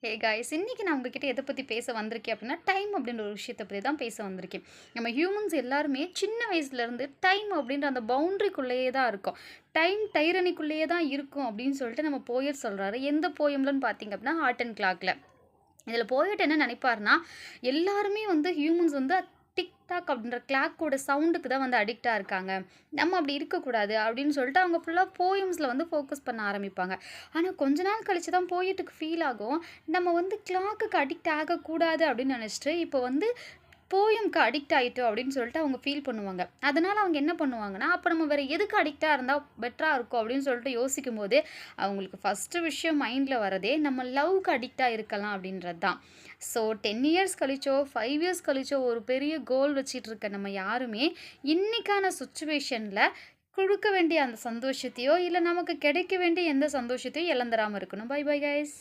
Hey guys, இன்னைக்கு நான் உங்ககிட்ட எதை பத்தி பேச வந்திருக்கேன் அப்படின்னா, டைம் அப்படின்ற ஒரு விஷயத்த பத்தி தான் பேச வந்திருக்கேன். நம்ம ஹியூமன்ஸ் எல்லாருமே சின்ன வயசுலேருந்து டைம் அப்படின்ற அந்த பவுண்டரிக்குள்ளேயே தான் இருக்கோம். டைம் டைரனிக்குள்ளேயே தான் இருக்கும் அப்படின்னு சொல்லிட்டு நம்ம போயட் சொல்றாரு. எந்த போயம்லன்னு பார்த்தீங்க அப்படின்னா, ஹார்ட் அண்ட் கிளாக்ல. இதில போயட் என்ன நினைப்பாருன்னா, எல்லாருமே ஹியூமன்ஸ் டிக் டாக் அப்படின்ற கிளாக்கோட சவுண்டுக்கு தான் அடிக்ட்டா இருக்காங்க. நம்ம அப்படி இருக்கக்கூடாது அப்படின்னு சொல்லிட்டு அவங்க ஃபுல்லா போயம்ஸ்ல ஃபோக்கஸ் பண்ண ஆரம்பிப்பாங்க. ஆனா கொஞ்ச நாள் கழிச்சு தான் போயட்டுக்கு ஃபீல் ஆகும். நம்ம கிளாக்குக்கு அடிக்ட் ஆகக்கூடாது அப்படின்னு நினைச்சுட்டு, இப்போ போயம்க்கு அடிக்ட் ஆயிட்டோம் அப்படின்னு சொல்லிட்டு அவங்க ஃபீல் பண்ணுவாங்க. அதனால அவங்க என்ன பண்ணுவாங்கன்னா, அப்ப நம்ம வேற எதுக்கு அடிக்ட்டா இருந்தா பெட்டரா இருக்கும் அப்படின்னு சொல்லிட்டு யோசிக்கும்போது, அவங்களுக்கு ஃபர்ஸ்ட்டு விஷயம் மைண்ட்ல வரதே நம்ம லவ்க்கு அடிக்ட்டா இருக்கலாம் அப்படின்றது தான். ஸோ 10 இயர்ஸ் கழிச்சோ, 5 இயர்ஸ் கழிச்சோ ஒரு பெரிய கோல் வச்சுட்டு இருக்க நம்ம யாருமே, இன்னைக்கான சிச்சுவேஷன்ல குடுக்க வேண்டிய அந்த சந்தோஷத்தையோ, இல்ல நமக்கு கிடைக்க வேண்டிய எந்த சந்தோஷத்தையும் இழந்துராம இருக்கணும். Bye bye guys.